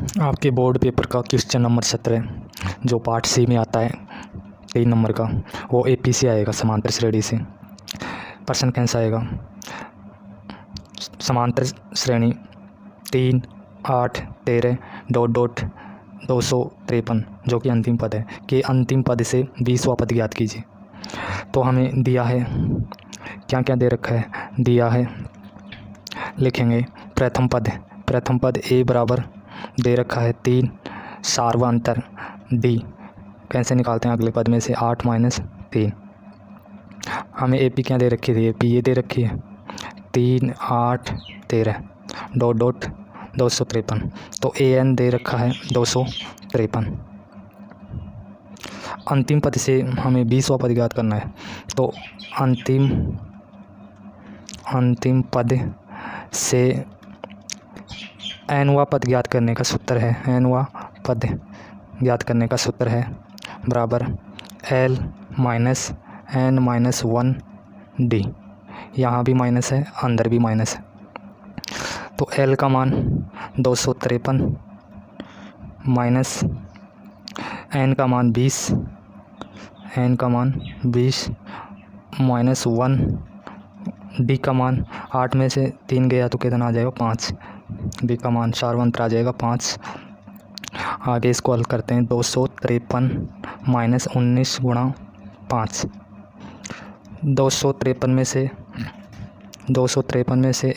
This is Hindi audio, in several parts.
आपके बोर्ड पेपर का क्वेश्चन नंबर 17 जो पार्ट सी में आता है 3 नंबर का, वो एपी से आएगा, समांतर श्रेणी से। प्रश्न कैसा आएगा? समांतर श्रेणी 3, 8, 13 डॉट डॉट 253 जो कि अंतिम पद है कि अंतिम पद से 20वां पद ज्ञात कीजिए। तो हमें दिया है, क्या क्या दे रखा है, दिया है, लिखेंगे प्रथम पद ए बराबर दे रखा है 3 सार्वंतर डी, कैसे निकालते हैं अगले पद में से 8 माइनस 3। हमें एपी क्या दे रखी थी, एपी ये दे रखी है 3, 8, 13 डॉट डॉट 253, तो ए एन दे रखा है 253। अंतिम पद से हमें 20वां पद ज्ञात करना है, तो अंतिम पद से एनवा पद ज्ञात करने का सूत्र है, एनवा पद ज्ञात करने का सूत्र है बराबर L minus N minus 1 D. यहाँ भी माइनस है, अंदर भी माइनस है, तो एल का मान 253 माइनस एन का मान 20, एन का मान 20 माइनस 1 डी का मान 8 में से 3 गया तो कितना आ जाएगा 5, डी का मान सार्वंतर आ जाएगा 5। आगे इसको हल करते हैं, 253 माइनस 19 गुणा 5, 253 में से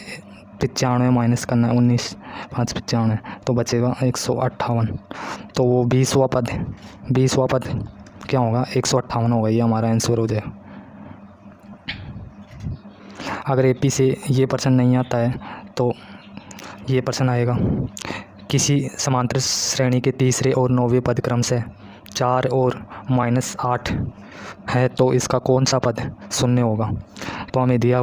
95 माइनस करना है, 19 5 95, तो बचेगा 158। तो वो 20वां पद क्या होगा, 158 होगा, ये हमारा आंसर हो जाएगा। अगर एपी से ये प्रश्न नहीं आता है तो ये प्रश्न आएगा, किसी समांतर श्रेणी के तीसरे और 9वें पद क्रम से 4 और -8 है तो इसका कौन सा पद शून्य होगा। तो हमें दिया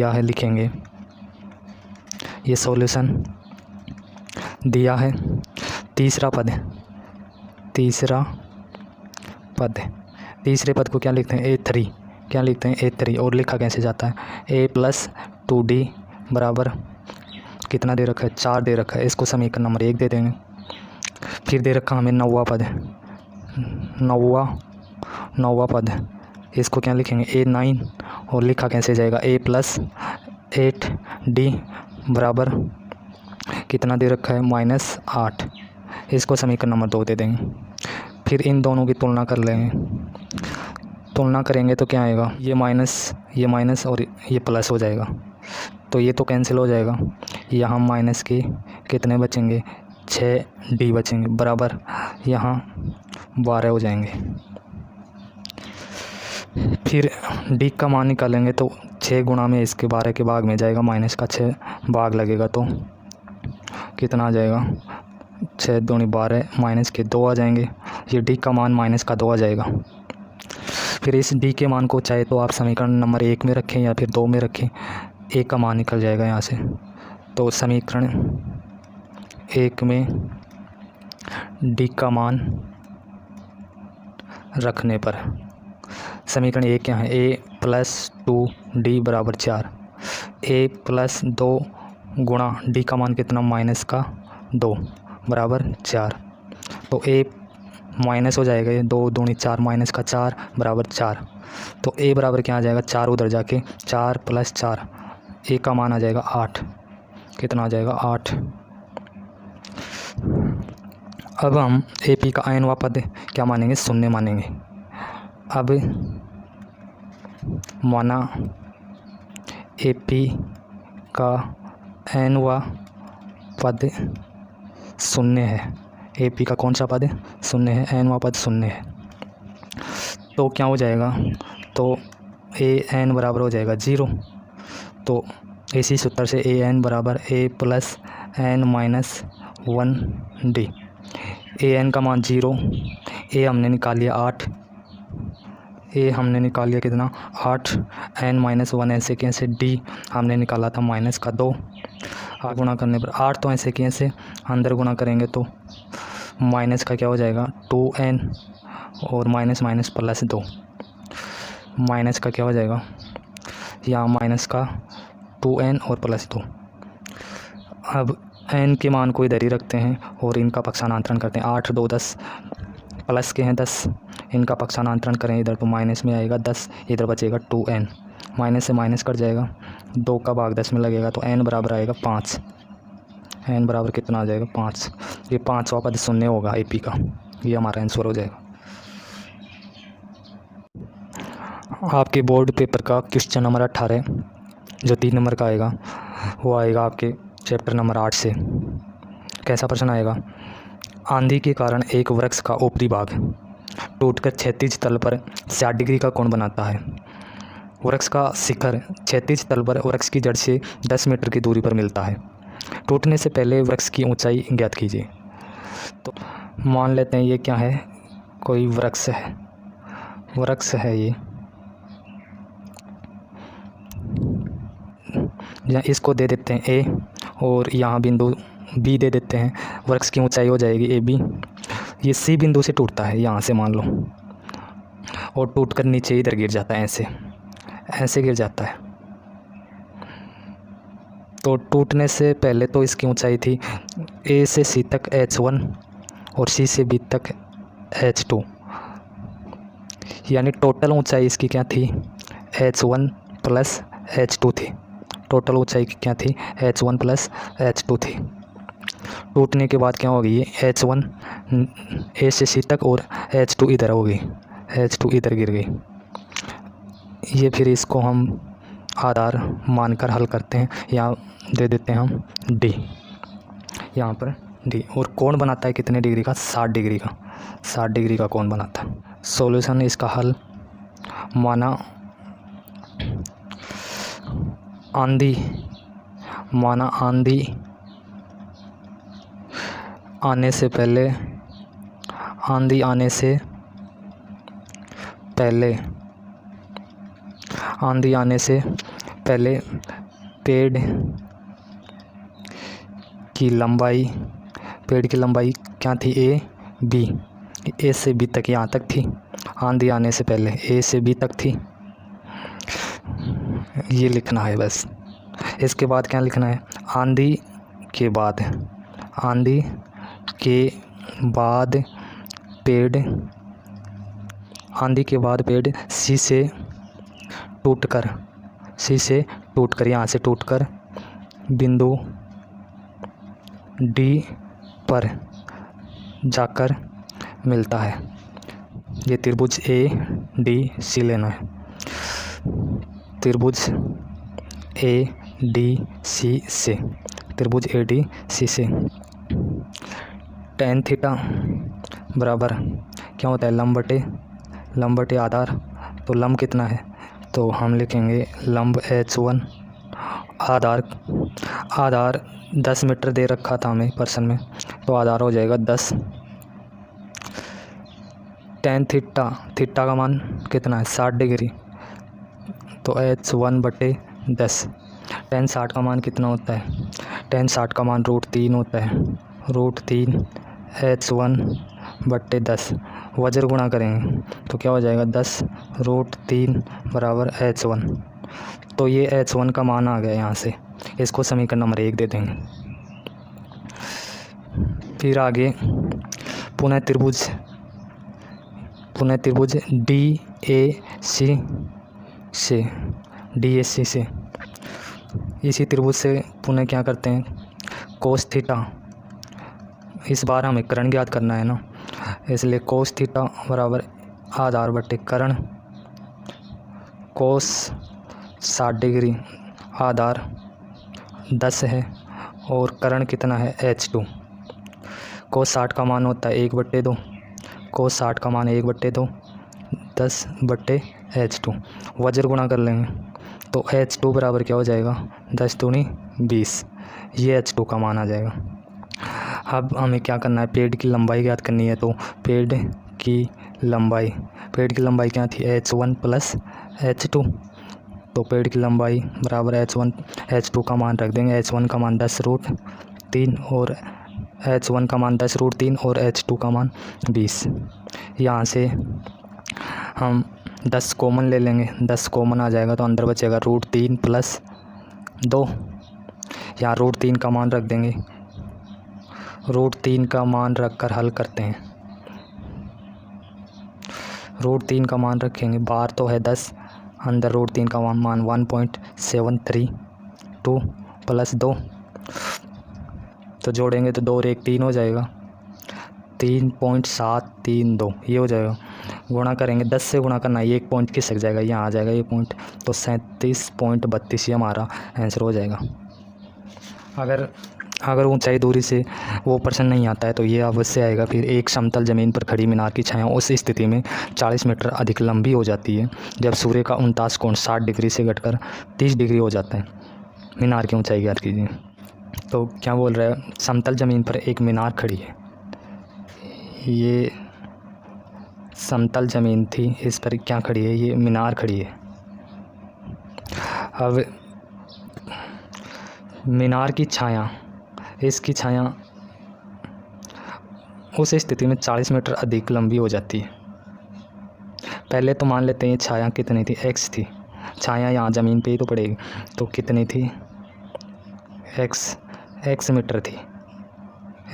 है, लिखेंगे ये सॉल्यूशन दिया है। तीसरे पद को क्या लिखते हैं, A3, क्या लिखते हैं A3, और लिखा कैसे जाता है A + 2D बराबर कितना दे रखा है, 4 दे रखा है, इसको समीकरण नंबर 1 दे देंगे। फिर दे रखा हमें 9वां पद, इसको क्या लिखेंगे A9, और लिखा कैसे जाएगा A + 8D बराबर कितना दे रखा है -8, इसको समीकरण नंबर 2 दे देंगे। फिर इन दोनों की तुलना कर लेंगे, तुलना करेंगे तो क्या आएगा, ये माइनस और ये प्लस हो जाएगा, तो ये तो कैंसिल हो जाएगा। यहाँ माइनस के कितने बचेंगे, 6D बचेंगे बराबर यहाँ 12 हो जाएंगे। फिर D का मान निकालेंगे तो 6 गुणा में इसके 12 के भाग में जाएगा, माइनस का 6 भाग लगेगा तो कितना आ जाएगा, 6 दूनी 12, माइनस के 2 आ जाएंगे। ये D का मान -2 आ जाएगा। फिर इस D के मान को चाहे तो आप समीकरण नंबर 1 में रखें या फिर 2 में रखें, A का मान निकल जाएगा यहाँ से। तो समीकरण 1 में D का मान रखने पर समीकरण 1 क्या है, A + 2D बराबर 4, A + 2 गुणा D का मान कितना -2 बराबर 4, तो A माइनस हो जाएगा, ये 2 दूनी 4, माइनस का 4 बराबर 4, तो A बराबर क्या आ जाएगा, 4 उधर जाके 4 + 4, A का मान आ जाएगा 8, कितना आ जाएगा 8। अब हम AP का nवां पद क्या मानेंगे, शून्य मानेंगे। अब माना AP का nवां पद शून्य है, AP का कौन सा पद शून्य है, nवां पद शून्य है, तो क्या हो जाएगा, तो AN बराबर हो जाएगा 0। तो इसी सूत्र से AN बराबर A + n - 1D, AN का मान 0, A हमने निकाल लिया 8, A हमने निकाल लिया कितना 8, n - 1 ऐसे कैसे, D हमने निकाला था -2, गुणा करने पर 8 तो ऐसे कैसे अंदर गुणा करेंगे तो माइनस का क्या हो जाएगा 2n और माइनस +2, माइनस का क्या हो जाएगा, यहाँ माइनस का 2n और +2, अब n के मान को इधर ही रखते हैं और इनका पक्षांतरण करते हैं। 8 2 10 प्लस के हैं 10, इनका पक्षांतरण करें इधर तो माइनस में आएगा 10, इधर बचेगा 2n, माइनस से माइनस कट जाएगा, 2 का भाग 10 में लगेगा तो n बराबर आएगा 5। n बराबर कितना आ जाएगा 5। ये 5वां पद शून्य होगा AP का, ये हमारा आंसर हो जाएगा। आपके बोर्ड पेपर का क्वेश्चन नंबर 18 जो 3 नंबर का आएगा वो आएगा आपके चैप्टर नंबर 8 से। कैसा प्रश्न आएगा? आंधी के कारण एक वृक्ष का ऊपरी भाग टूटकर क्षैतिज तल पर 60 डिग्री का कोण बनाता है। वृक्ष का शिखर क्षैतिज तल पर वृक्ष की जड़ से 10 मीटर की दूरी पर मिलता है। टूटने से पहले वृक्ष की ऊंचाई ज्ञात कीजिए। तो मान लेते हैं ये क्या है, कोई वृक्ष है, वृक्ष है ये, या इसको दे देते हैं A और यहाँ बिंदु B दे देते हैं। वृक्ष की ऊंचाई हो जाएगी AB। ये C बिंदु से टूटता है यहाँ से मान लो, और टूटकर नीचे इधर गिर जाता है, ऐसे ऐसे गिर जाता है। तो टूटने से पहले तो इसकी ऊंचाई थी A से C तक H1 और C से B तक H2, यानी टोटल ऊंचाई इसकी क्या थी H1 प्लस H2 थी। टोटल ऊंचाई क्या थी H1 प्लस H2 थी। टूटने के बाद क्या हो गई H1 A से C तक और H2 इधर हो गई, H2 इधर गिर गई। ये फिर इसको हम आधार मानकर हल करते हैं, यहाँ दे देते हैं हम D, यहाँ पर D, और कोण बनाता है कितने डिग्री का 60 डिग्री का, 60 डिग्री का कोण बनाता है। सॉल्यूशन इसका हल, माना आंधी आने से पहले, आंधी आने से पहले पेड़ की लंबाई क्या थी A से B तक, यहाँ तक थी। आंधी आने से पहले A से B तक थी, ये लिखना है बस। इसके बाद क्या लिखना है, आंधी के बाद पेड़ C से टूटकर यहाँ से टूटकर बिंदु D पर जाकर मिलता है। ये त्रिभुज ADC लेना है, त्रिभुज ADC से, त्रिभुज ADC से tan थीटा बराबर क्या होता है लंब बटे आधार। तो लंब कितना है, तो हम लिखेंगे लंब H1, आधार 10 मीटर दे रखा था हमें प्रश्न में, तो आधार हो जाएगा 10। tan थीटा का मान कितना है 60 डिग्री, तो H1 बटे 10। tan 60 का मान कितना होता है, tan 60 का मान √3 होता है, √3 H1 बटे 10। वज्र गुणा करेंगे तो क्या हो जाएगा 10 √3 बराबर H1। तो ये H1 का मान आ गया यहाँ से, इसको समीकरण नंबर 1 दे देंगे। फिर आगे पुनः त्रिभुज DAC से इसी त्रिभुज से पुनः क्या करते हैं cos थीटा। इस बार हमें करण ज्ञात करना है ना, इसलिए cos थीटा बराबर आधार बटे करण। cos 60 डिग्री, आधार 10 है और करण कितना है H2। cos 60 का मान होता है 1/2, cos 60 का मान 1/2 10 बटे H2। वज्र गुणा कर लेंगे तो H2 बराबर क्या हो जाएगा 10 दूनी 20, ये H2 का मान आ जाएगा। अब हमें क्या करना है, पेड़ की लंबाई ज्ञात करनी है। तो पेड़ की लंबाई क्या थी H1 प्लस H2। तो पेड़ की लंबाई बराबर H2 का मान रख देंगे। H1 का मान 10√3 और H1 का मान 10√3 और H2 का मान 20। यहाँ से हम 10 कॉमन ले लेंगे, 10 कॉमन आ जाएगा तो अंदर बचेगा √3 प्लस 2। यहाँ √3 का मान रख देंगे, √3 का मान रख कर हल करते हैं। √3 का मान रखेंगे, बार तो है 10, अंदर √3 का मान 1.732 प्लस 2, तो जोड़ेंगे तो 2 और 1 3 हो जाएगा, 3.732 ये हो जाएगा। गुणा करेंगे, 10 से गुणा करना, ये 1 पॉइंट खिसक जाएगा, यहाँ आ जाएगा ये पॉइंट, तो 37.32 ये हमारा आंसर हो जाएगा। अगर ऊंचाई दूरी से वो प्रश्न नहीं आता है तो ये अवश्य आएगा। फिर एक समतल ज़मीन पर खड़ी मीनार की छाया उस स्थिति में 40 मीटर अधिक लंबी हो जाती है जब सूर्य का 49 कोण 60 डिग्री से घटकर 30 डिग्री हो जाता है। मीनार की ऊंचाई ज्ञात कीजिए। तो क्या बोल रहा है, समतल ज़मीन पर एक मीनार खड़ी है, ये समतल ज़मीन थी, इस पर क्या खड़ी है, ये मीनार खड़ी है। अब मीनार की छाया, इसकी छाया उस स्थिति में 40 मीटर अधिक लंबी हो जाती है। पहले तो मान लेते हैं छाया कितनी थी, x थी, छाया यहाँ ज़मीन पे ही तो पड़ेगी, तो कितनी थी, x मीटर थी,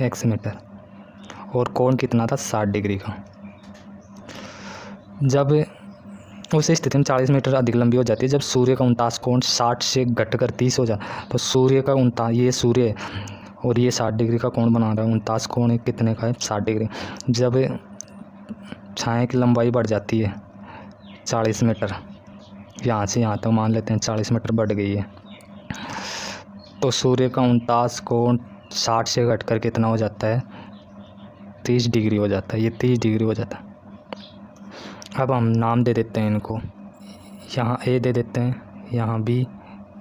x मीटर, और कोण कितना था, 60 डिग्री का। जब उस स्थिति में 40 मीटर अधिक लंबी हो जाती है जब सूर्य का 49 कोण 60 से घटकर 30 हो जाता, तो सूर्य का 49, ये सूर्य है और ये 60 डिग्री का कोण बना रहा है, 49 कोण कितने का है, 60 डिग्री। जब छाया की लंबाई बढ़ जाती है 40 मीटर, यहाँ से यहाँ तक मान लेते हैं 40 मीटर बढ़ गई है, तो सूर्य का 49 कोण 60 से घटकर कितना हो जाता है, 30 डिग्री हो जाता है, ये 30 डिग्री हो जाता है। अब हम नाम दे देते हैं इनको, यहाँ A दे देते हैं, यहाँ B,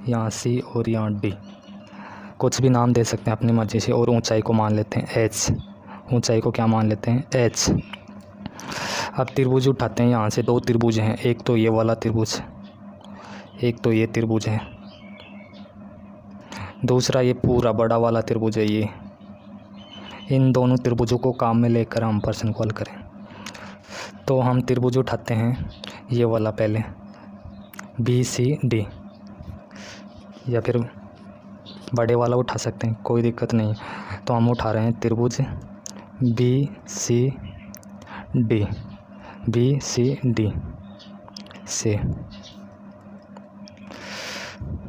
यहाँ C और यहाँ D, कुछ भी नाम दे सकते हैं अपनी मर्ज़ी से। और ऊंचाई को मान लेते हैं H, ऊंचाई को क्या मान लेते हैं, H। अब त्रिभुज उठाते हैं, यहाँ से 2 त्रिभुज हैं, एक तो ये वाला त्रिभुज, एक तो ये त्रिभुज है, दूसरा ये पूरा बड़ा वाला त्रिभुज है ये। इन दोनों त्रिभुजों को काम में लेकर हम प्रश्न को हल करें। तो हम त्रिभुज उठाते हैं, ये वाला पहले BCD, या फिर बड़े वाला उठा सकते हैं, कोई दिक्कत नहीं। तो हम उठा रहे हैं त्रिभुज BCD से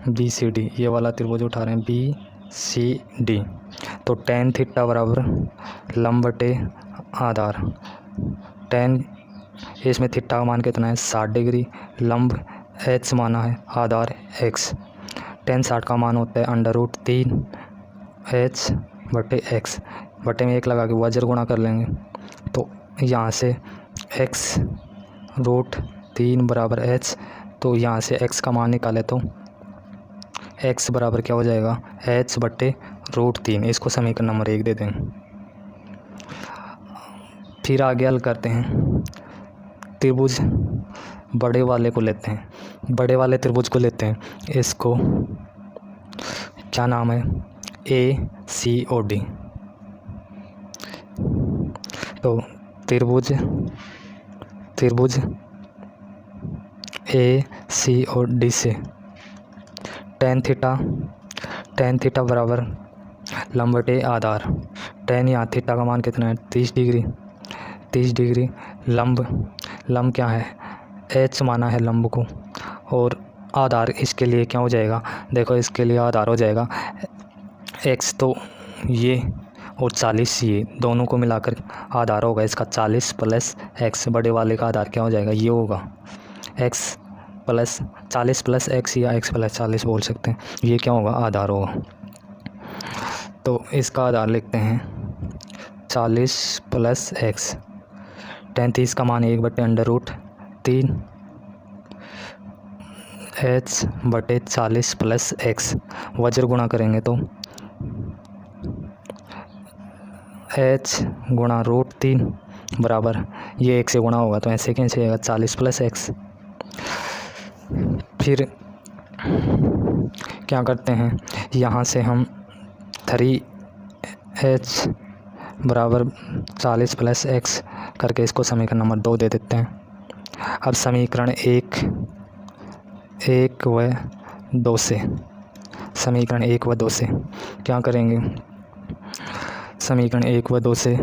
BCD, ये वाला त्रिभुज उठा रहे हैं BCD। तो tan थीटा बराबर लंब बटे आधार, tan इसमें थीटा का मान कितना है, 60 डिग्री, लंब h माना है, आधार x, tan 60 का मान होता है √3 h बटे x, बटे में 1 लगा के वज्र गुणा कर लेंगे, तो यहाँ से x √3 बराबर h, तो यहाँ से x का मान निकाले तो x बराबर क्या हो जाएगा, h बटे √3, इसको समीकरण नंबर 1 दे दें। फिर आगे हल करते हैं, त्रिभुज बड़े वाले को लेते हैं, बड़े वाले त्रिभुज को लेते हैं, इसको क्या नाम है, ACOD। तो त्रिभुज ACOD से tan थीटा बराबर लंब बटे आधार, tan यहाँ थीटा का मान कितना है, 30 डिग्री, लंब क्या है, h माना है लंब को, और आधार इसके लिए क्या हो जाएगा, देखो इसके लिए आधार हो जाएगा x, तो ये और 40 ये दोनों को मिलाकर आधार होगा इसका 40 प्लस x, बड़े वाले का आधार क्या हो जाएगा, ये होगा x प्लस 40 प्लस x या x प्लस 40 बोल सकते हैं, ये क्या होगा, आधार होगा। तो इसका आधार लिखते हैं 40 प्लस x, tan 30 का मान 1 बटे √3 h बटे 40 प्लस x, वज्र गुणा करेंगे तो h गुणा √3 बराबर, ये 1 से गुणा होगा तो ऐसे कैसे आएगा, 40 प्लस x। फिर क्या करते हैं, यहाँ से हम 3h बराबर 40 प्लस x करके इसको समीकरण नंबर 2 दे देते हैं। अब समीकरण 1 व 2 से समीकरण 1 व 2 से क्या करेंगे, समीकरण 1 व 2 से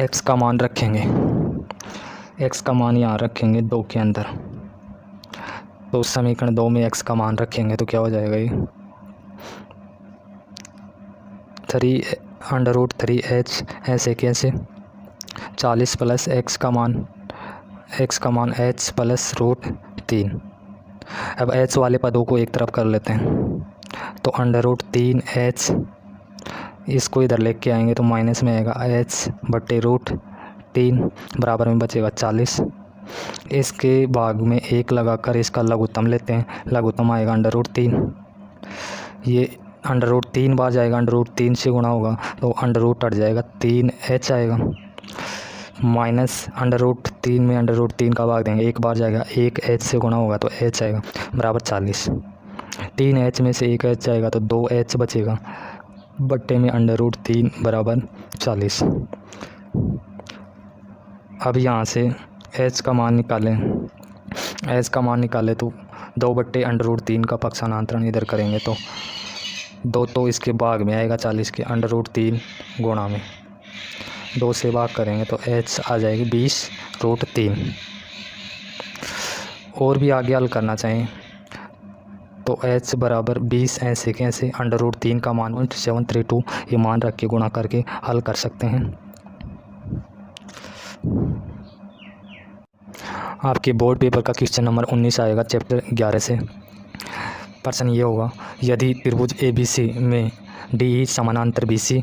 x का मान रखेंगे, x का मान यहाँ रखेंगे 2 के अंदर। तो समीकरण 2 में x का मान रखेंगे तो क्या हो जाएगा, ये 3√3h ऐसे कैसे 40 प्लस x का मान h प्लस √3। अब h वाले पदों को एक तरफ कर लेते हैं, तो √3h इसको इधर लेके आएंगे तो माइनस में आएगा h/√3 बराबर में बचेगा 40। इसके भाग में 1 लगाकर इसका लघुत्तम लेते हैं, लघुत्तम आएगा √3। ये √3 बार जाएगा, √3 से गुणा होगा तो अंडर हट जाएगा, 3h आएगा माइनस √3 में √3 का भाग देंगे, 1 बार जाएगा, 1h से गुणा होगा तो h आएगा बराबर 40। 3h में से 1h जाएगा तो 2h बचेगा बट्टे में √3 बराबर 40। अब यहाँ से h का मान निकालें, h का मान निकाले तो 2/√3 का पक्षांतरण इधर करेंगे तो 2 तो इसके भाग में आएगा 40 के, √3 गुणा में 2 से भाग करेंगे तो h आ जाएगी 20√3। और भी आगे हल करना चाहें तो h बराबर 20 ऐसे कैसे √3 का मान 0.732 ये मान रख के गुणा करके हल कर सकते हैं। आपके बोर्ड पेपर का क्वेश्चन नंबर 19 आएगा चैप्टर 11 से। प्रश्न ये होगा, यदि त्रिभुज ABC में DE समानांतर BC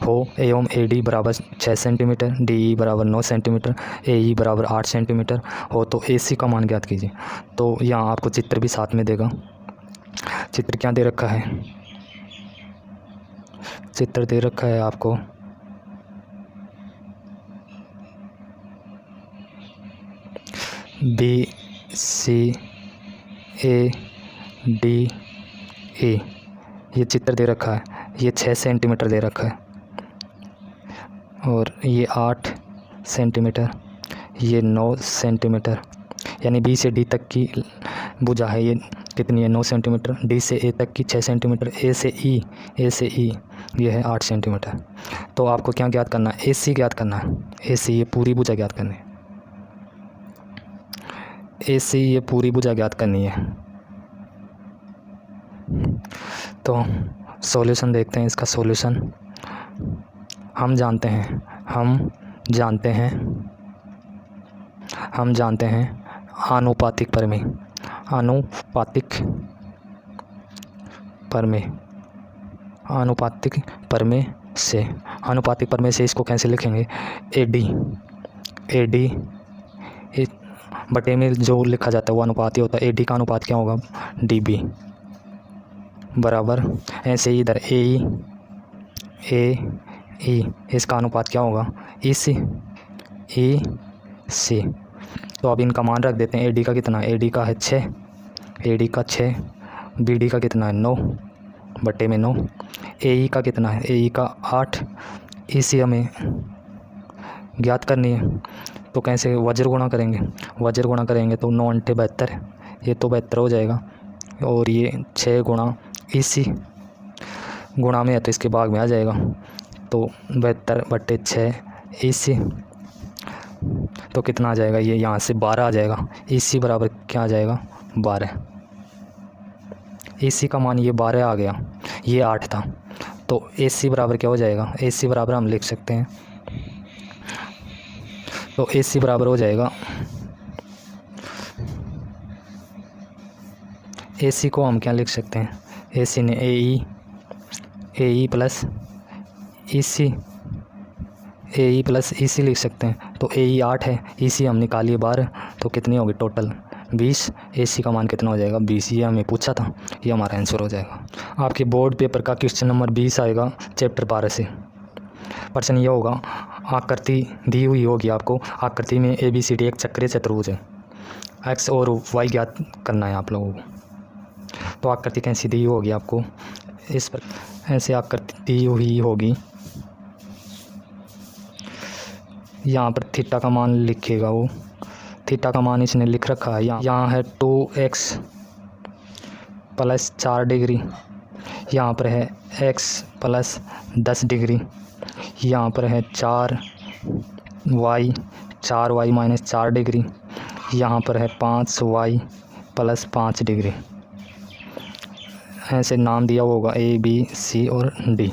हो एवं AD बराबर 6 सेंटीमीटर, DE बराबर 9 सेंटीमीटर, AE बराबर 8 सेंटीमीटर हो तो AC का मान ज्ञात कीजिए। तो यहाँ आपको चित्र भी साथ में देगा। चित्र क्या दे रखा है, चित्र दे रखा है आपको BCADE, ये चित्र दे रखा है, ये 6 सेंटीमीटर दे रखा है और ये 8 सेंटीमीटर, ये 9 सेंटीमीटर, यानी B से D तक की भुजा है ये कितनी है 9 सेंटीमीटर, D से A तक की 6 सेंटीमीटर, A से E ये है 8 सेंटीमीटर। तो आपको क्या ज्ञात करना है, AC ज्ञात करना है, AC ये पूरी भुजा ज्ञात करनी है, AC ये पूरी भुजा ज्ञात करनी है। तो सॉल्यूशन देखते हैं, इसका सॉल्यूशन हम जानते हैं आनुपातिक प्रमेय से इसको कैसे लिखेंगे, AD बटे में जो लिखा जाता है वो अनुपात ही होता है। AD का अनुपात क्या होगा, DB बराबर ऐसे ही इधर AE इसका अनुपात क्या होगा, EC। तो अब इनका मान रख देते हैं। AD का कितना है, AD का है 6, AD का 6, BD का कितना है 9 बटे में 9, AE का कितना है, AE का 8, EC हमें ज्ञात करनी है। तो कैसे वज्र गुणा करेंगे, तो 9 × 72, ये तो 72 हो जाएगा और ये 6 गुणा EC गुणा में है तो इसके भाग में आ जाएगा, तो 72/6 EC। तो कितना आ जाएगा, ये यहाँ से 12 आ जाएगा। EC बराबर क्या आ जाएगा, 12। EC का मान ये 12 आ गया, ये 8 था, तो AC बराबर क्या हो जाएगा, AC बराबर हम लिख सकते हैं, तो AC बराबर हो जाएगा, AC को हम क्या लिख सकते हैं, AC ने AE प्लस EC लिख सकते हैं। तो AE 8 है, EC हम निकालिए 12, तो कितनी होगी टोटल 20। AC का मान कितना हो जाएगा, 20। ये हमें पूछा था, ये हमारा आंसर हो जाएगा। आपके बोर्ड पेपर का क्वेश्चन नंबर 20 आएगा चैप्टर 12 से। प्रश्न ये होगा, आकृति दी हुई होगी आपको, आकृति में ABCD एक चक्रीय चतुर्भुज है, X और Y ज्ञात करना है आप लोगों को। तो आकृति कैसी दी होगी आपको, इस पर ऐसे आकृति दी हुई होगी, यहाँ पर थीटा का मान लिखिएगा, वो थीटा का मान इसने लिख रखा है, यहाँ है 2x प्लस 4 डिग्री, यहाँ पर है x प्लस 10 डिग्री, यहाँ पर है 4y माइनस 4 डिग्री, यहाँ पर है 5y प्लस 5 डिग्री। ऐसे नाम दिया होगा A B C और D।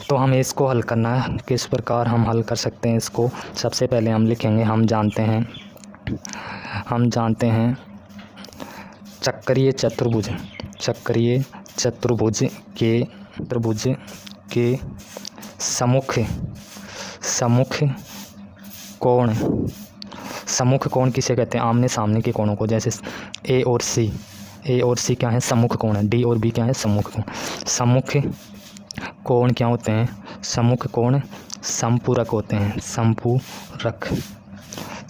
तो हमें इसको हल करना है। किस प्रकार हम हल कर सकते हैं इसको? सबसे पहले हम लिखेंगे, हम जानते हैं चक्रीय चतुर्भुज के सम्मुख कोण किसे कहते हैं? आमने सामने के कोणों को। जैसे ए और सी क्या है? सम्मुख कोण है। डी और बी क्या है? सम्मुख कोण। सम्मुख कोण क्या होते हैं? सम्मुख कोण संपूरक होते हैं।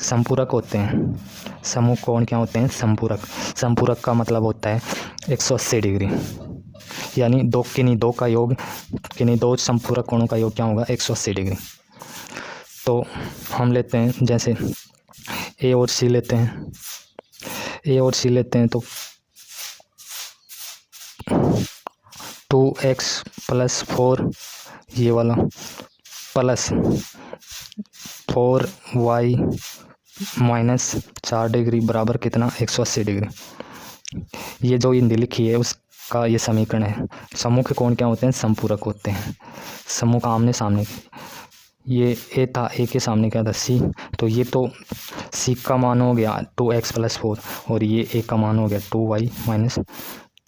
संपूरक होते हैं। सम्मुख कोण क्या होते हैं? संपूरक का मतलब होता है 180 डिग्री, यानी दो संपूरक कोणों का योग क्या होगा? 180 डिग्री। तो हम लेते हैं, जैसे ए और सी लेते हैं तो 2x प्लस 4 ये वाला प्लस 4y माइनस 4 डिग्री बराबर कितना? 180 डिग्री। ये जो हिंदी लिखी है उसका ये समीकरण है। सम्मुख कोण क्या होते हैं? संपूरक होते हैं। सम्मुख आमने सामने। ये ए था, ए के सामने क्या था? सी। तो ये तो सी का मान हो गया 2x प्लस 4 और ये ए का मान हो गया 2y माइनस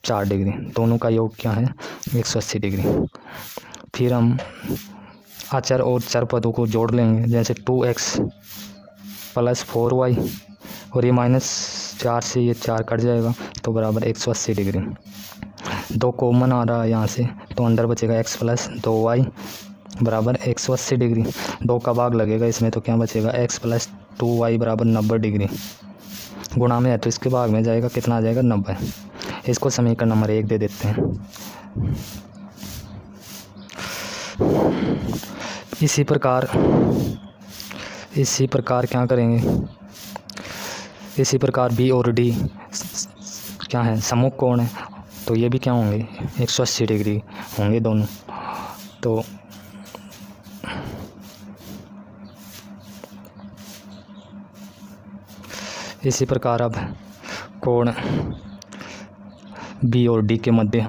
4 डिग्री। दोनों का योग क्या है? 180 डिग्री। फिर हम अचर और चर पदों को जोड़ लेंगे। जैसे 2x प्लस 4y और ये माइनस 4 से ये 4 कट जाएगा तो बराबर 180 डिग्री। 2 कॉमन आ रहा है यहाँ से, तो अंदर बचेगा x प्लस 2y बराबर 180 डिग्री। 2 का भाग लगेगा इसमें तो क्या बचेगा? x प्लस 2y बराबर 90 डिग्री। गुणा में है तो इसके भाग में जाएगा, कितना आ जाएगा? 90। इसको समीकरण नंबर 1 दे देते हैं। इसी प्रकार क्या करेंगे? इसी प्रकार बी और डी क्या है? सम्मुख कोण है, तो ये भी क्या होंगे? 180 डिग्री होंगे दोनों। तो इसी प्रकार अब कोण बी और डी के मध्य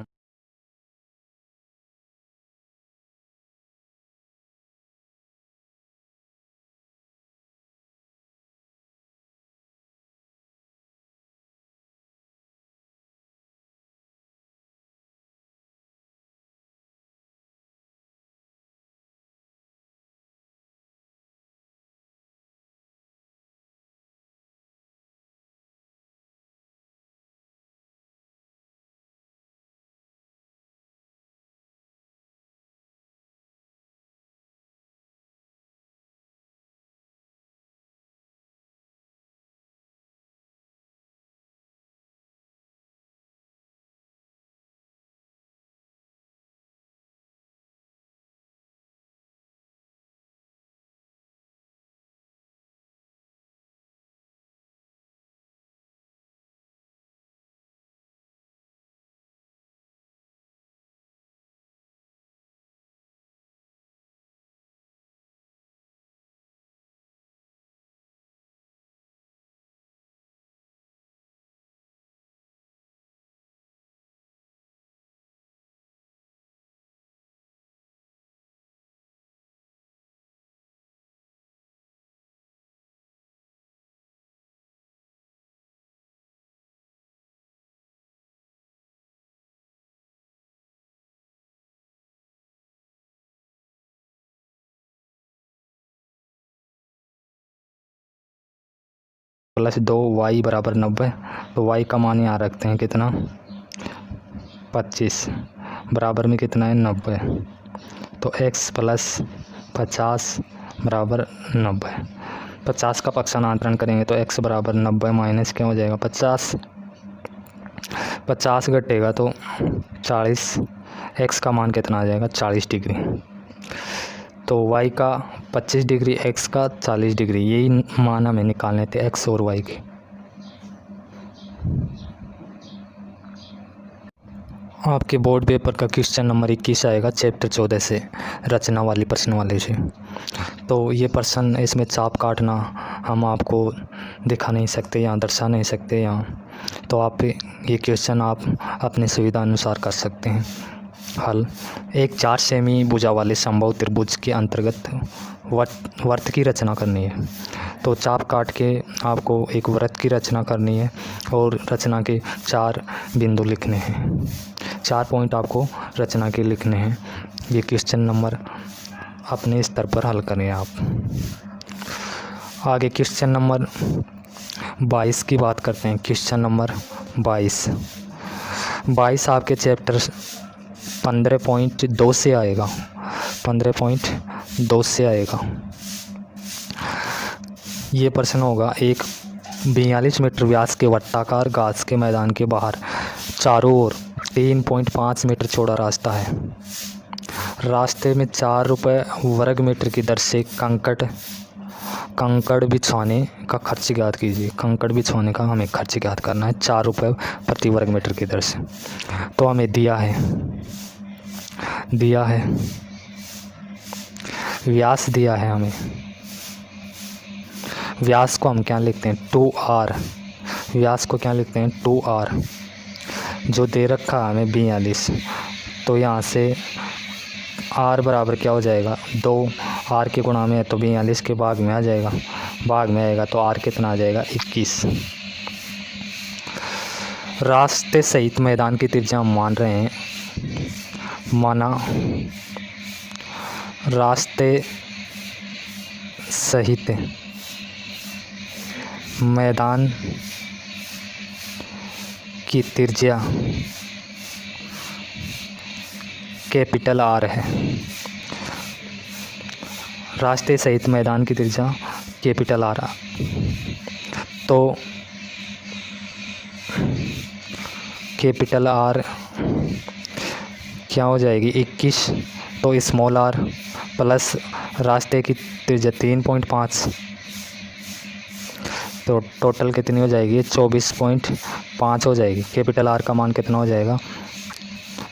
प्लस 2y बराबर 90। तो y का मान यहाँ रखते हैं कितना? 25 बराबर में कितना है? 90। तो x प्लस 50 बराबर 90। 50 का पक्षांतरण करेंगे तो x बराबर 90 माइनस क्या हो जाएगा? 50 घटेगा तो 40। x का मान कितना आ जाएगा? 40 डिग्री। तो y का 25 डिग्री, x का 40 डिग्री, यही मान हमें निकालने थे x और y के। आपके बोर्ड पेपर का क्वेश्चन नंबर 21 आएगा चैप्टर 14 से, रचना वाली प्रश्न वाले से। तो ये प्रश्न, इसमें चाप काटना हम आपको दिखा नहीं सकते या दर्शा नहीं सकते यहाँ, तो आप ये क्वेश्चन आप अपनी सुविधा अनुसार कर सकते हैं हल। एक 4 सेमी भुजा वाले समबाहु त्रिभुज के अंतर्गत वर्त की रचना करनी है। तो चाप काट के आपको एक वृत्त की रचना करनी है और रचना के 4 बिंदु लिखने हैं, 4 पॉइंट आपको रचना के लिखने हैं। ये क्वेश्चन नंबर अपने स्तर पर हल करें आप। आगे क्वेश्चन नंबर 22 की बात करते हैं। क्वेश्चन नंबर 22 आपके चैप्टर 15.2 से आएगा, 15.2 से आएगा। ये प्रश्न होगा, एक 42 मीटर व्यास के वृत्ताकार घास के मैदान के बाहर चारों ओर 3.5 मीटर चौड़ा रास्ता है। रास्ते में 4 रुपये वर्ग मीटर की दर से कंकड़ बिछाने का खर्च ज्ञात कीजिए। कंकड़ बिछाने का हमें खर्च ज्ञात करना है 4 रुपये प्रति वर्ग मीटर की दर से। तो हमें दिया है व्यास दिया है हमें। व्यास को हम क्या लिखते हैं 2r। व्यास को क्या लिखते हैं 2r, जो दे रखा है हमें 42। तो यहाँ से r बराबर क्या हो जाएगा 2, r के गुणा में है तो 42 के भाग में आ जाएगा, भाग में आएगा तो r कितना आ जाएगा 21। रास्ते सहित मैदान की त्रिज्या हम मान रहे हैं, माना रास्ते सहित मैदान की त्रिज्या कैपिटल R है। रास्ते सहित मैदान की त्रिज्या कैपिटल R। तो कैपिटल R क्या हो जाएगी 21, तो स्मॉल r प्लस रास्ते की त्रिज्या 3.5, तो टोटल कितनी हो जाएगी 24.5 हो जाएगी। कैपिटल R का मान कितना हो जाएगा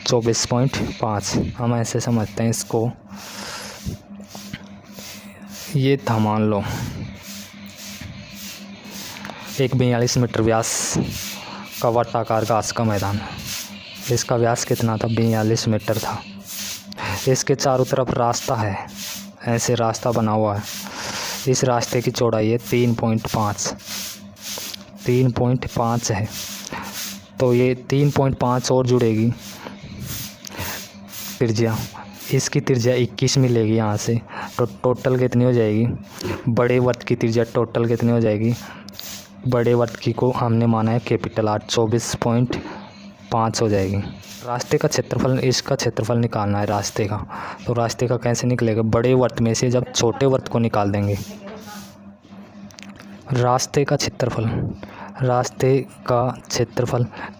24.5। हम ऐसे समझते हैं इसको, ये था मान लो एक 42 मीटर व्यास का वृत्ताकार घास का मैदान, इसका व्यास कितना था 42 मीटर था। इसके चारों तरफ रास्ता है, ऐसे रास्ता बना हुआ है। इस रास्ते की चौड़ाई है 3.5 है। तो ये 3.5 और जुड़ेगी त्रिज्या, इसकी त्रिज्या 21 मिलेगी यहाँ से। तो टोटल कितनी हो जाएगी, बड़े वृत्त की त्रिज्या टोटल कितनी हो जाएगी, बड़े वृत्त की को हमने माना है कैपिटल R 24.5 हो जाएगी। रास्ते का क्षेत्रफल, इसका क्षेत्रफल निकालना है रास्ते का। तो रास्ते का कैसे निकलेगा, बड़े वृत्त में से जब छोटे वृत्त को निकाल देंगे। रास्ते का क्षेत्रफल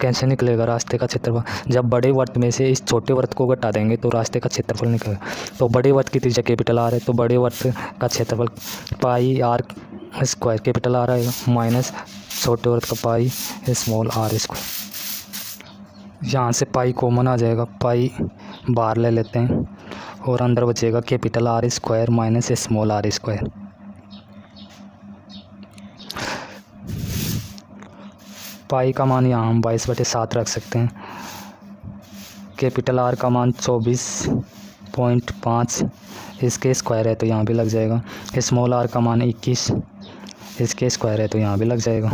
कैसे निकलेगा, रास्ते का क्षेत्रफल जब बड़े वृत्त में से इस छोटे वृत्त को घटा देंगे तो रास्ते का क्षेत्रफल निकलेगा। तो बड़े वृत्त की त्रिज्या कैपिटल R है, तो बड़े वृत्त का क्षेत्रफल पाई r स्क्वायर कैपिटल R आएगा, माइनस छोटे वृत्त का पाई स्मॉल r स्क्वायर। यहाँ से पाई कॉमन आ जाएगा, पाई बाहर ले लेते हैं और अंदर बचेगा capital R square minus small r square. Pi का मान यहाँ हम 22/7 रख सकते हैं। कैपिटल R का मान 24.5, इसके स्क्वायर है तो यहाँ भी लग जाएगा। स्मॉल r का मान 21, इसके स्क्वायर है तो यहाँ भी लग जाएगा।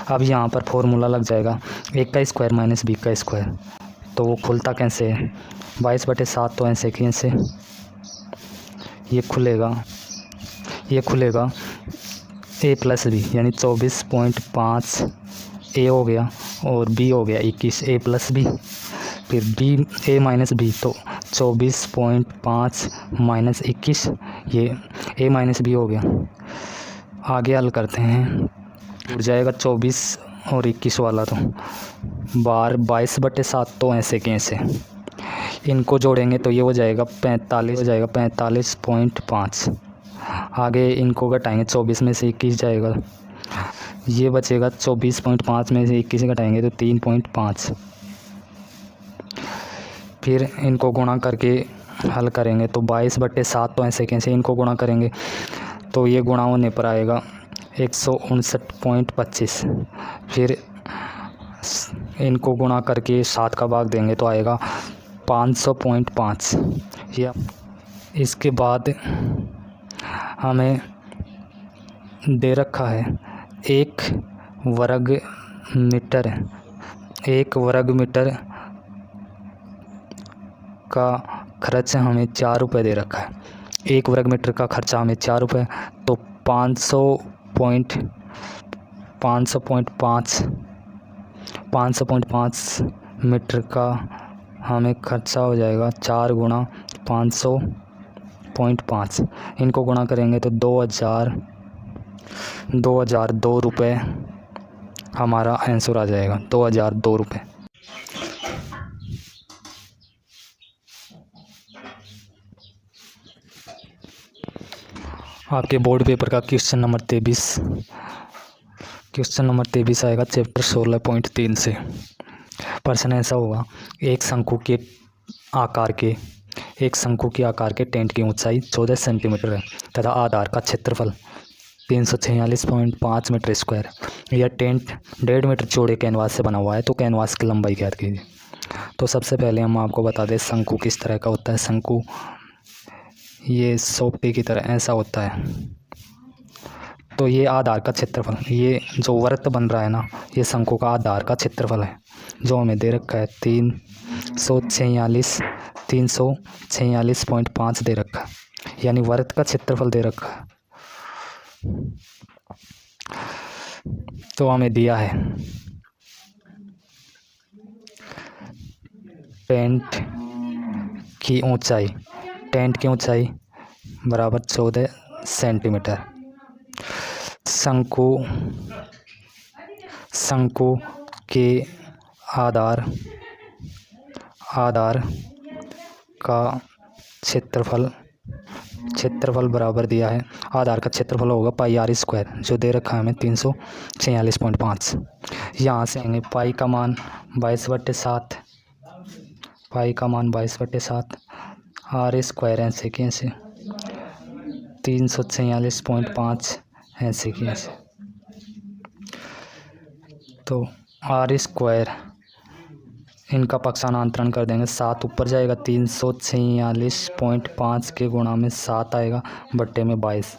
अब यहाँ पर फॉर्मूला लग जाएगा a का स्क्वायर माइनस b का स्क्वायर, तो वो खुलता कैसे है 22/7, तो ऐसे कि ऐसे ये खुलेगा a प्लस b यानी 24.5 a हो गया और b हो गया 21, a प्लस b, फिर b a माइनस b, तो 24.5 माइनस 21, ये a माइनस b हो गया। आगे हल करते हैं, जुड़ जाएगा 24 और 21 वाला, तो बार 22/7, तो ऐसे के ऐसे इनको जोड़ेंगे तो ये हो जाएगा 45, हो जाएगा 45.5। आगे इनको घटाएंगे, 24 में से 21 जाएगा, ये बचेगा 24.5 में से 21 घटाएंगे तो 3.5। फिर इनको गुणा करके हल करेंगे तो 22/7 तो ऐसे कैसे इनको गुणा करेंगे तो ये गुणा होने पर आएगा 159.25। फिर इनको गुणा करके 7 का भाग देंगे तो आएगा 500.5। या इसके बाद हमें दे रखा है 1 वर्ग मीटर का खर्च हमें 4 रुपये दे रखा है। 1 वर्ग मीटर का खर्चा हमें 4 रुपये, तो 500.5 मीटर का हमें खर्चा हो जाएगा 4 गुणा 500.5। इनको गुणा करेंगे तो 2002 रुपये हमारा आंसर आ जाएगा, 2002 रुपये। आपके बोर्ड पेपर का क्वेश्चन नंबर 23 आएगा चैप्टर 16.3 से। प्रश्न ऐसा होगा, एक शंकु के आकार के टेंट की ऊंचाई 14 सेंटीमीटर है तथा आधार का क्षेत्रफल 346.5 मीटर स्क्वायर। यह टेंट 1.5 मीटर चौड़े कैनवास से बना हुआ है, तो कैनवास की लंबाई ज्ञात कीजिए। तो सबसे पहले हम आपको बता दें शंकु किस तरह का होता है। शंकु ये सोपटी की तरह ऐसा होता है। तो ये आधार का क्षेत्रफल, ये जो वृत्त बन रहा है ना, ये शंकु का आधार का क्षेत्रफल है जो हमें दे रखा है 346.5 दे रखा है, यानी वृत्त का क्षेत्रफल दे रखा है। तो हमें दिया है टेंट की ऊंचाई बराबर 14 सेंटीमीटर। शंकु के आधार का क्षेत्रफल बराबर दिया है, आधार का क्षेत्रफल होगा πr² जो दे रखा है हमें 346.5। यहाँ से आएंगे पाई का मान 22/7, r² ऐसे कैसे 346.5 ऐसे कैसे, तो r² इनका पक्षांतरण कर देंगे, 7 ऊपर जाएगा 346.5 के गुणा में 7 आएगा बट्टे में 22।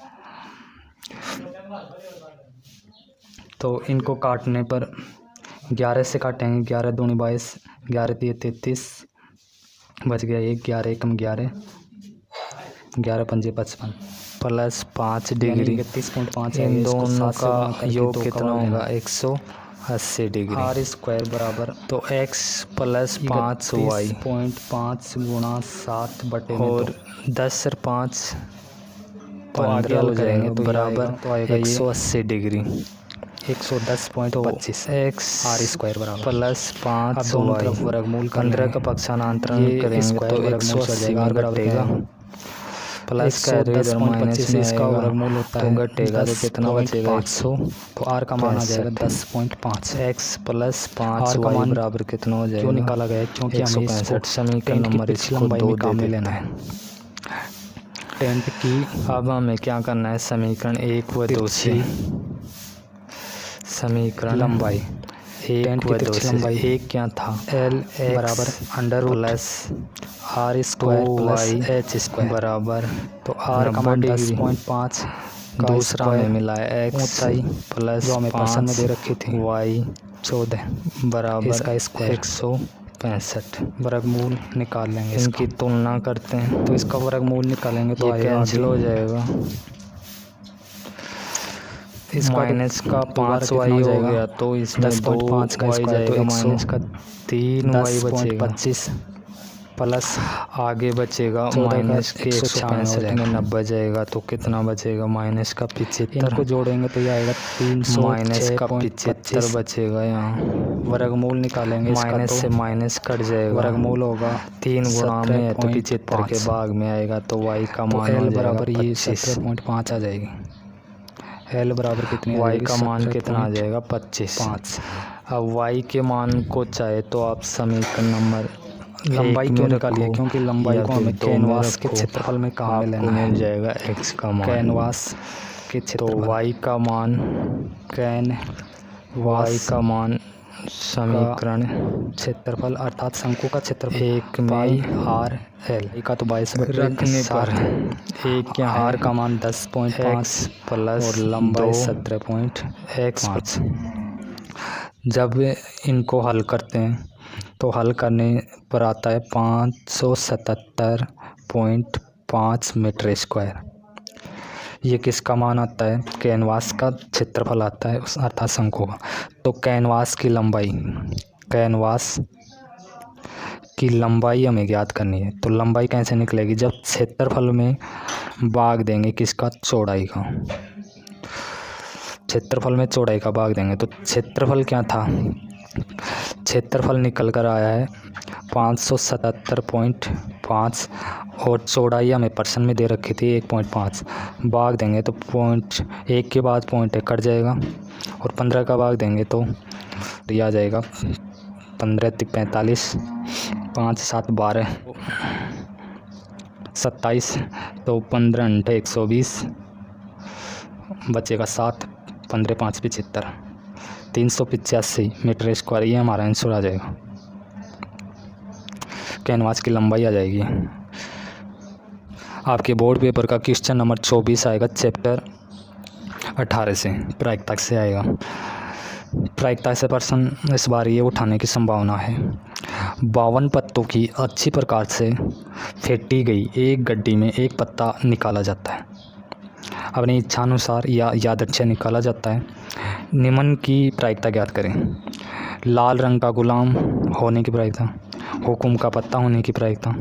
तो इनको काटने पर 11 से काटेंगे, 11 दूनी 22, 11 दिए 33, बच गया 1, 11 एकम 11, 11 पंजे 55 प्लस 5 डिग्री 31.5। इन दोनों का योग कितना होगा 180 डिग्री। r² बराबर तो x + 5y.5 गुणा 7 बटे और 10 और 5 15 हो जाएंगे तो बराबर तो आएगा 180 डिग्री 110.25 x r² बराबर प्लस 5y वर्गमूल 15 का पक्षांतरण करेंगे तो 180 घटेगा प्लस का 10.25 इसका वर्गमूल होता है तो घटेगा तो कितना बचेगा 100। तो r का मान आ जाएगा 10.5। x + 5y बराबर कितना हो जाएगा, क्यों निकाला गया है क्योंकि हमें 165 समीकरण नंबर इसको 2 काम में लेना है टेंट की। अब हमें क्या करना है, समीकरण 1 व 2 से समीकरण लंबाई 1 व 2 से एक क्या था l बराबर under plus r² plus h² बराबर तो r का मान 10.5 दूसरा में मिला है x ऊंचाई प्लस जो हमें प्रश्न में दे रखी थी y 14 बराबर इसका स्क्वायर 165 वर्गमूल निकाल लेंगे। इनकी तुलना करते हैं तो इसका वर्गमूल निकालेंगे तो कैंसिल हो जाएगा, इसका माइनस का 5y हो गया तो इसमें 10.5 का स्क्वायर तो माइनस का 3y बचेगा 25 प्लस आगे बचेगा माइनस के 165 में 90 जाएगा तो कितना बचेगा माइनस का 75। इनको जोड़ेंगे तो ये आएगा 300 माइनस का 75 बचेगा। यहाँ वर्गमूल निकालेंगे, माइनस से माइनस कट जाएगा, वर्गमूल होगा 3 गुणा में तो 75 के भाग में आएगा तो y का मान l बराबर ये 17.5 आ जाएगी। l बराबर कितनी y का मान कितना आ जाएगा 25। अब y के मान को चाहे तो आप समीकरण नंबर लंबाई क्यों निकालिए, क्योंकि लंबाई को हमें कैनवास के क्षेत्रफल में कहाँ में लेना है। मिल जाएगा x का मान। कैनवास के क्षेत्रफल तो y का मान y का मान समीकरण क्षेत्रफल अर्थात शंकु का क्षेत्रफल 1 में r/l का तो 22 रखने पर एक यहाँ r का मान 10.5 प्लस और लंबाई 17.5। जब इनको हल करते हैं तो हल करने पर आता है 577.5 मीटर स्क्वायर। ये किसका मान आता है, कैनवास का क्षेत्रफल आता है अर्थात शंकु का। तो कैनवास की लंबाई हमें ज्ञात करनी है। तो लंबाई कैसे निकलेगी, जब क्षेत्रफल में भाग देंगे किसका, चौड़ाई का। क्षेत्रफल में चौड़ाई का भाग देंगे तो क्षेत्रफल क्या था, क्षेत्रफल निकल कर आया है 577.5 और चौड़ाई हमें पर्सन में दे रखी थी 1.5। भाग देंगे तो 1 के बाद पॉइंट कट जाएगा और 15 का भाग देंगे तो ये आ जाएगा 15 × 45, 5 7 12 27, तो 15 × 120 बचेगा 7, 15 × 5 75, 385 मीटर स्क्वायर। ये हमारा आंसर आ जाएगा, कैनवास की लंबाई आ जाएगी। आपके बोर्ड पेपर का क्वेश्चन नंबर 24 आएगा चैप्टर 18 से, प्रायिकता से आएगा। प्रायिकता से प्रश्न इस बार ये उठाने की संभावना है। 52 पत्तों की अच्छी प्रकार से फेंटी गई एक गड्डी में एक पत्ता निकाला जाता है, अपनी इच्छानुसार या यादृच्छिक निकाला जाता है। निम्न की प्रायिकता ज्ञात करें। लाल रंग का गुलाम होने की प्रायिकता, हुकुम का पत्ता होने की प्रायिकता,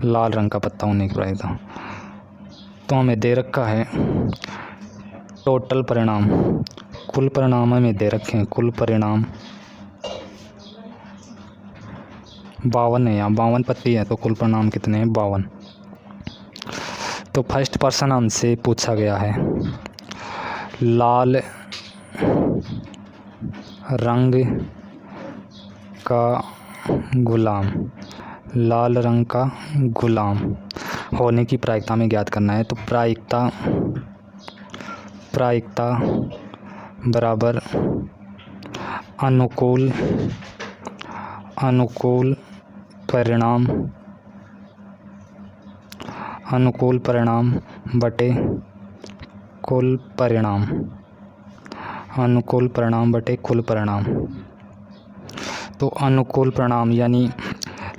लाल रंग का पत्ता होने की प्रायिकता। तो हमें दे रखा है टोटल परिणाम, कुल परिणाम हमें दे रखे हैं। कुल परिणाम 52 है, यहाँ 52 पत्ती है तो कुल परिणाम कितने हैं, 52। तो फर्स्ट पर्सन हमसे पूछा गया है लाल रंग का गुलाम, लाल रंग का गुलाम होने की प्रायिकता में ज्ञात करना है। तो प्रायिकता बराबर अनुकूल परिणाम बटे कुल परिणाम, अनुकूल परिणाम बटे कुल परिणाम। तो अनुकूल परिणाम यानी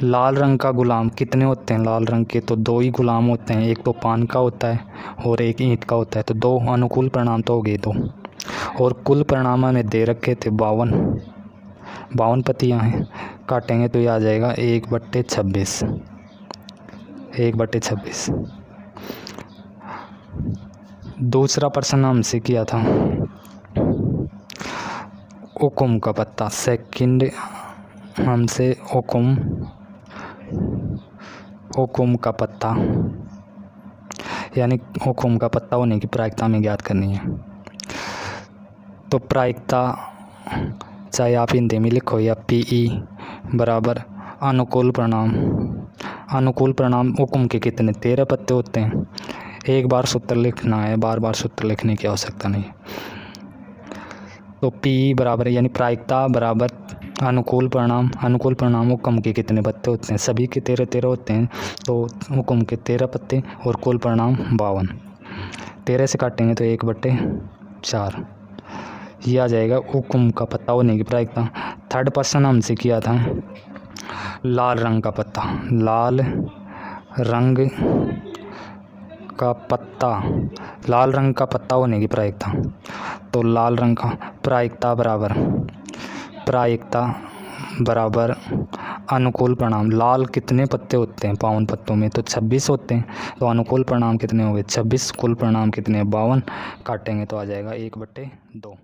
लाल रंग का गुलाम कितने होते हैं, लाल रंग के तो 2 ही गुलाम होते हैं, एक तो पान का होता है और एक ईंट का होता है। तो 2 अनुकूल परिणाम तो हो गए 2। और कुल परिणाम हमें दे रखे थे 52 पत्तियाँ हैं, काटेंगे तो ये आ जाएगा 1/26, 1/26। दूसरा प्रश्न हमसे किया था हुकुम का पत्ता, सेकंड हमसे हुकुम का पत्ता यानी हुकुम का पत्ता होने की प्रायिकता में ज्ञात करनी है। तो प्रायिकता चाहे आप हिंदी में लिखो या PE बराबर अनुकूल परिणाम हुकुम के कितने 13 पत्ते होते हैं। एक बार सूत्र लिखना है, बार बार सूत्र लिखने की आवश्यकता नहीं। तो PE बराबर यानी प्रायिकता बराबर अनुकूल परिणाम हुकुम के कितने पत्ते होते हैं, सभी के 13 होते हैं। तो हुकुम के 13 पत्ते और कुल परिणाम 52, 13 से काटेंगे तो 1/4, ये आ जाएगा हुकुम का पत्ता होने की प्रायिकता। थर्ड पर्सन हमसे किया था लाल रंग का पत्ता, लाल रंग का पत्ता होने की प्रायिकता। तो लाल रंग का प्रायिकता बराबर अनुकूल परिणाम, लाल कितने पत्ते होते हैं 52 पत्तों में, तो 26 होते हैं। तो अनुकूल परिणाम कितने हो गए 26, कुल परिणाम कितने 52, काटेंगे तो आ जाएगा 1/2।